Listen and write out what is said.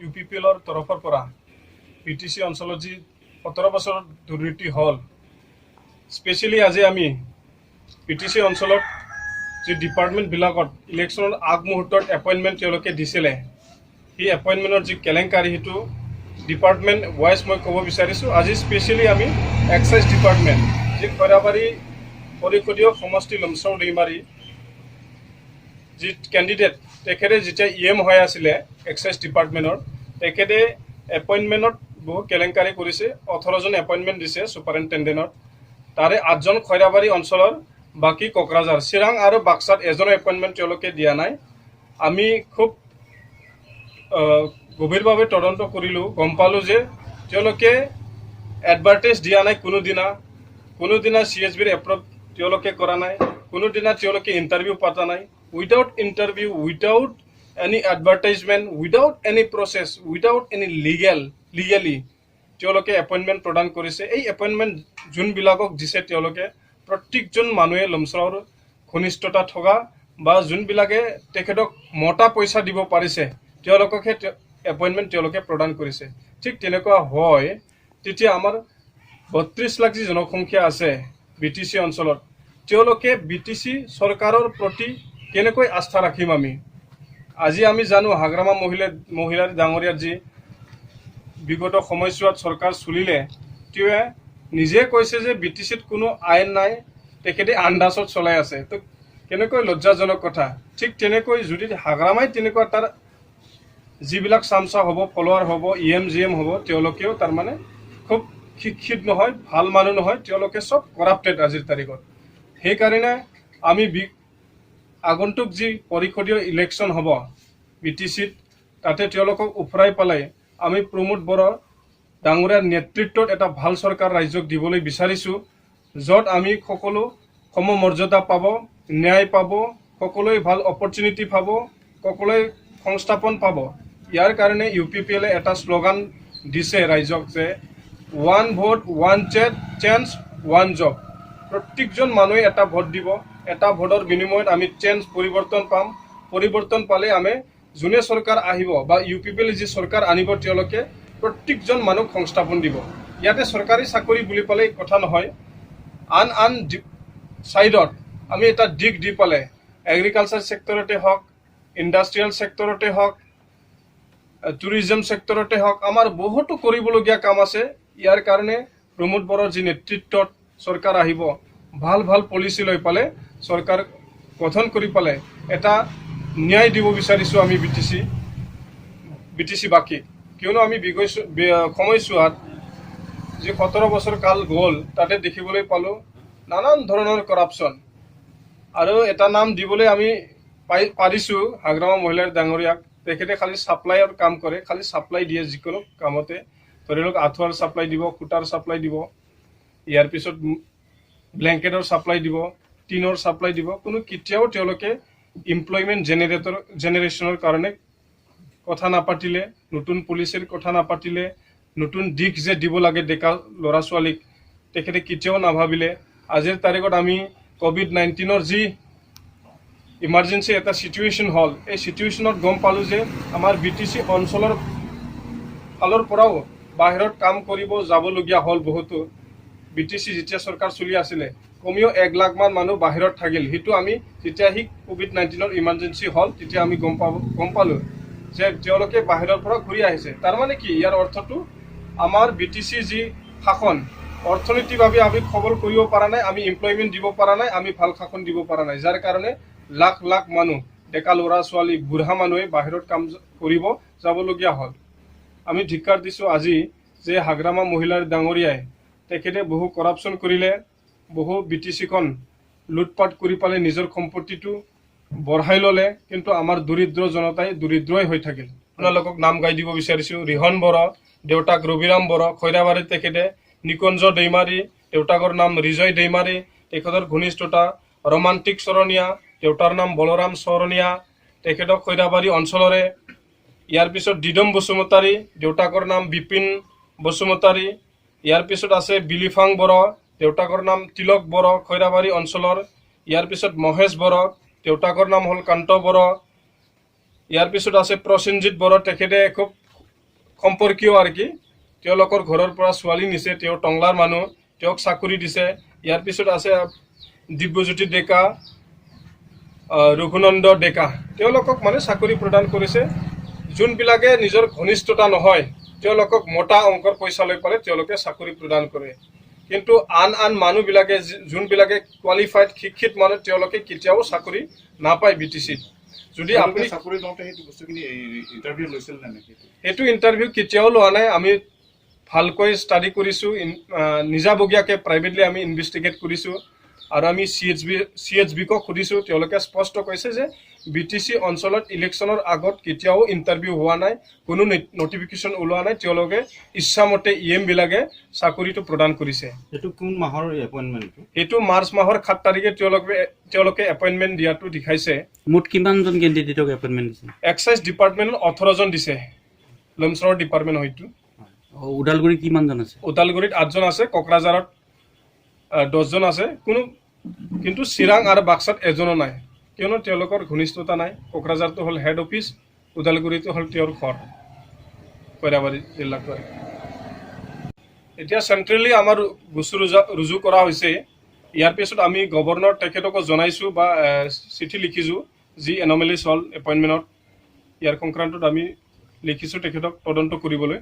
UPPLৰ তৰফৰ পৰা BTC অঞ্চলত যি 17 বছৰ দুৰ্নীতি হ'ল, স্পেচিয়েলি আজি আমি BTC অঞ্চলত যি ডিপাৰ্টমেণ্টবিলাকত ইলেকশ্যনৰ আগমুহূৰ্তত এপইণ্টমেণ্ট তেওঁলোকে দিছিলে, সেই এপইণ্টমেণ্টৰ যি কেলেংকাৰী সেইটো ডিপাৰ্টমেণ্ট ৱাইজ মই ক'ব বিচাৰিছোঁ। আজি স্পেচিয়েলি আমি এক্সাইজ ডিপাৰ্টমেণ্ট যি খৈৰাবাৰী পৰিষদীয় সমষ্টি লমচাও দৈমাৰী যি কেণ্ডিডেট তেখেতে যেতিয়া EM হৈ আছিলে এক্সাইজ ডিপাৰ্টমেণ্টৰ, তেখেতে এপইণ্টমেণ্টত বহু কেলেংকাৰী কৰিছে। 18জন এপইণ্টমেণ্ট দিছে ছুপাৰিণ্টেণ্ডেণ্টত, তাৰে 8জন খৈৰাবাৰী অঞ্চলৰ, বাকী কোকৰাঝাৰ, চিৰাং আৰু বাক্সাত এজনৰ এপইণ্টমেণ্ট তেওঁলোকে দিয়া নাই। আমি খুব গভীৰভাৱে তদন্ত কৰিলোঁ, গম পালোঁ যে তেওঁলোকে এডভাৰটাইজ দিয়া নাই, কোনোদিনা CSBৰ এপ্ৰুভ তেওঁলোকে কৰা নাই, কোনোদিনা তেওঁলোকে ইণ্টাৰভিউ পতা নাই। Without interview, without any advertisement, without any process, without any legally তেওঁলোকে এপইণ্টমেণ্ট প্ৰদান কৰিছে। এই এপইণ্টমেণ্ট যোনবিলাকক দিছে তেওঁলোকে প্ৰত্যেকজন মানুহে লমচাওৰ ঘনিষ্ঠতা থকা বা যোনবিলাকে তেখেতক মতা পইচা দিব পাৰিছে তেওঁলোককহে এপইণ্টমেণ্ট তেওঁলোকে প্ৰদান কৰিছে। ঠিক তেনেকুৱা হয় তেতিয়া আমাৰ 32 লাখ যি জনসংখ্যা আছে BTC অঞ্চলত, তেওঁলোকে BTC চৰকাৰৰ প্ৰতি কেনেকৈ আস্থা ৰাখিম আমি? আজি আমি জানো হাগ্ৰামা মহিলাৰ ডাঙৰীয়াৰ যি বিগত সময়ছোৱাত চৰকাৰ চলিলে, তেওঁ নিজে কৈছে যে BTCত কোনো আইন নাই, তেখেতে আন্দাজত চলাই আছে। তো কেনেকৈ লজ্জাজনক কথা। ঠিক তেনেকৈ যদি হাগ্ৰামাই তেনেকুৱা তাৰ যিবিলাক চামচা হ'ব, ফলোৱাৰ হ'ব, EM হ'ব, তেওঁলোকেও তাৰমানে খুব শিক্ষিত নহয়, ভাল মানুহ নহয়, তেওঁলোকে চব কৰাপ্টেড আজিৰ তাৰিখত। সেইকাৰণে আমি আগন্তুক যি পৰিষদীয় ইলেকশ্যন হ'ব BTCত, তাতে তেওঁলোকক উফৰাই পেলাই আমি প্ৰমোদ বড়ো ডাঙৰীয়াৰ নেতৃত্বত এটা ভাল চৰকাৰ ৰাজ্যক দিবলৈ বিচাৰিছোঁ, য'ত আমি সকলো সমমৰ্যাদা পাব, ন্যায় পাব, সকলোৱে ভাল অপৰচুনিটি পাব, সকলোৱে সংস্থাপন পাব। ইয়াৰ কাৰণে UPPLে এটা শ্লোগান দিছে ৰাইজক যে 1 ভোট 1 চেঞ্জ 1 জব। প্ৰত্যেকজন মানুহে এটা ভোট দিব, এটা ভোটৰ বিনিময়ত আমি পৰিৱৰ্তন পাম। পৰিৱৰ্তন পালে আমি যোনে চৰকাৰ আহিব বা UPPLে যি চৰকাৰ আনিব, তেওঁলোকে প্ৰত্যেকজন মানুহক সংস্থাপন দিব। ইয়াতে চৰকাৰী চাকৰি বুলি পালে কথা নহয়, আন ছাইডত আমি এটা দিশ দি পালে এগ্ৰিকালচাৰ ছেক্টৰতে হওক, ইণ্ডাষ্ট্ৰিয়েল ছেক্টৰতে হওক, টুৰিজম ছেক্টৰতে হওক, আমাৰ বহুতো কৰিবলগীয়া কাম আছে। ইয়াৰ কাৰণে প্ৰমোদ বড়োৰ যি নেতৃত্বত চৰকাৰ আহিব, ভাল পলিচি লৈ পালে চৰকাৰ গঠন কৰি পালে এটা ন্যায় দিব বিচাৰিছোঁ আমি BTC বাকী। কিয়নো আমি সময়ছোৱাত যি 17 বছৰ কাল গ'ল, তাতে দেখিবলৈ পালোঁ নানান ধৰণৰ কৰাপশ্যন। আৰু এটা নাম দিবলৈ আমি পাৰিছোঁ হাগ্ৰামা মহিলাৰ ডাঙৰীয়াক। তেখেতে খালি ছাপ্লাইৰ কাম কৰে, খালি ছাপ্লাই দিয়ে যিকোনো কামতে। ধৰি লওক আঁঠুৱাৰ ছাপ্লাই দিব, সূতাৰ ছাপ্লাই দিব, ইয়াৰ পিছত ব্লেংকেটৰ ছাপ্লাই দিব, টিনৰ ছাপ্লাই দিব। কোনো কেতিয়াও তেওঁলোকে এমপ্লয়মেণ্ট জেনেৰেশ্যনৰ কাৰণে কথা নাপাতিলে, নতুন পলিচিৰ কথা নাপাতিলে, নতুন দিশ যে দিব লাগে ডেকা ল'ৰা ছোৱালীক, তেখেতে কেতিয়াও নাভাবিলে। আজিৰ তাৰিখত আমি COVID-19ৰ যি ইমাৰ্জেঞ্চি এটা চিটুৱেশ্যন হ'ল, এই চিটুৱেশ্যনত গম পালোঁ যে আমাৰ BTC অঞ্চলৰ ফালৰ পৰাও বাহিৰত কাম কৰিব যাবলগীয়া হ'ল বহুতো। BTC যেতিয়া চৰকাৰ চলি আছিলে কমেও 1 লাখ মান মানুহ বাহিৰত থাকিল। সেইটো আমি যেতিয়া COVID-19ৰ ইমাৰ্জেঞ্চি হ'ল তেতিয়া আমি গম পালোঁ যে তেওঁলোকে বাহিৰৰ পৰা ঘূৰি আহিছে। তাৰমানে কি, ইয়াৰ অৰ্থটো আমাৰ BTC যি শাসন, অৰ্থনৈতিকভাৱে আমি সবল কৰিব পৰা নাই, আমি এমপ্লয়মেণ্ট দিব পৰা নাই, আমি ভাল শাসন দিব পৰা নাই, যাৰ কাৰণে লাখ মানুহ, ডেকা ল'ৰা ছোৱালী, বুঢ়া মানুহে বাহিৰত কাম কৰিব যাবলগীয়া হ'ল। আমি ধিক্কাৰ দিছোঁ আজি যে হাগ্ৰামা মহিলাৰ ডাঙৰীয়াই তেখেতে বহু কৰাপশ্যন কৰিলে, বহু BTCখন লুটপাট কৰি পেলাই নিজৰ সম্পত্তিটো বঢ়াই ল'লে, কিন্তু আমাৰ দৰিদ্ৰ জনতাই দৰিদ্ৰই হৈ থাকিল। আপোনালোকক নাম গাই দিব বিচাৰিছোঁ। ৰিহন বড়ো, দেউতাক ৰবিৰাম বড়ো, খৈৰাবাৰীত তেখেতে নিকুঞ্জ দৈমাৰী, দেউতাকৰ নাম ৰিজয় দৈমাৰী, তেখেতৰ ঘনিষ্ঠতা ৰোমান্টিক চৰণীয়া, দেউতাৰ নাম বলৰাম চৰণীয়া, তেখেতক খৈৰাবাৰী অঞ্চলৰে। ইয়াৰ পিছত দিদম বসুমতাৰী, দেউতাকৰ নাম বিপিন বসুমতাৰী। ইয়াৰ পিছত আছে বিলিফাং বড়ো, দেউতাকৰ নাম তিলক বড়ো, খৈৰাবাৰী অঞ্চলৰ। ইয়াৰ পিছত মহেশ বড়ো, দেউতাকৰ নাম হ'ল কান্ত বড়ো। ইয়াৰ পিছত আছে প্ৰসেনজিৎ বড়ো, তেখেতে খুব সম্পৰ্কীয় আৰু কি তেওঁলোকৰ ঘৰৰ পৰা ছোৱালী নিছে তেওঁ টংলাৰ মানুহ তেওঁক চাকৰি দিছে ইয়াৰ পিছত আছে দিব্যজ্যোতি ডেকা ৰঘুনন্দ ডেকা তেওঁলোকক মানে চাকৰি প্ৰদান কৰিছে যোনবিলাকে নিজৰ ঘনিষ্ঠতা নহয় তেওঁলোকক মোটা অংকৰ পইচা লৈ পালে তেওঁলোকে চাকৰি প্ৰদান কৰে কিন্তু আন মানুহবিলাকে যোনবিলাকে কোৱালিফাইড শিক্ষিত মানুহ তেওঁলোকে কেতিয়াও চাকৰি নাপায় বিটিচিত যদি আপুনি চাকৰি লওঁতে সেইটো বস্তুখিনি ইণ্টাৰভিউ লৈছিল নে নেকি সেইটো ইণ্টাৰভিউ কেতিয়াও লোৱা নাই আমি ভালকৈ ষ্টাডি কৰিছোঁ নিজাবগীয়াকৈ প্ৰাইভেটলি আমি ইনভেষ্টিগেট কৰিছোঁ আৰু আমি CHBক সুধিছোঁ তেওঁলোকে স্পষ্ট কৈছে যে BTC অঞ্চলত ইলেকশ্যনৰ আগত কেতিয়াও ইণ্টাৰভিউ হোৱা নাই কোনো নটিফিকেশ্যন ওলোৱা নাই তেওঁলোকে ইচ্ছামতে বিলাকে চাকৰিটো প্ৰদান কৰিছে এইটো কোন মাহৰ এপইণ্টমেণ্টটো এইটো মাৰ্চ মাহৰ 7 তাৰিখে তেওঁলোকে এপইণ্টমেণ্ট দিয়াটো দেখাইছে মুঠ কিমানজন কেণ্ডিডেটক এপইণ্টমেণ্ট দিছে এক্সাইজ ডিপাৰ্টমেণ্টত 18 জন দিছে লমচৰৰ ডিপাৰ্টমেণ্ট হয়তো ওদালগুৰিত কিমানজন আছে ওদালগুৰিত 8 জন আছে কোকৰাঝাৰত 10 জন আছে কিন্তু চিৰাং আৰু বাক্সাত এজনো নাই কিয়নো তেওঁলোকৰ ঘনিষ্ঠতা নাই কোকৰাঝাৰটো হ'ল হেড অফিচ ওদালগুৰিটো হ'ল তেওঁৰ ঘৰ কইৰাবাৰী জিলাত এতিয়া চেণ্ট্ৰেলি আমাৰ গোচৰ ৰুজু কৰা হৈছে ইয়াৰ পিছত আমি গভৰ্ণৰ তেখেতকো জনাইছোঁ বা চিঠি লিখিছোঁ যি এনমেলিছ হ'ল এপইণ্টমেণ্টত ইয়াৰ সংক্ৰান্তত আমি লিখিছোঁ তেখেতক তদন্ত কৰিবলৈ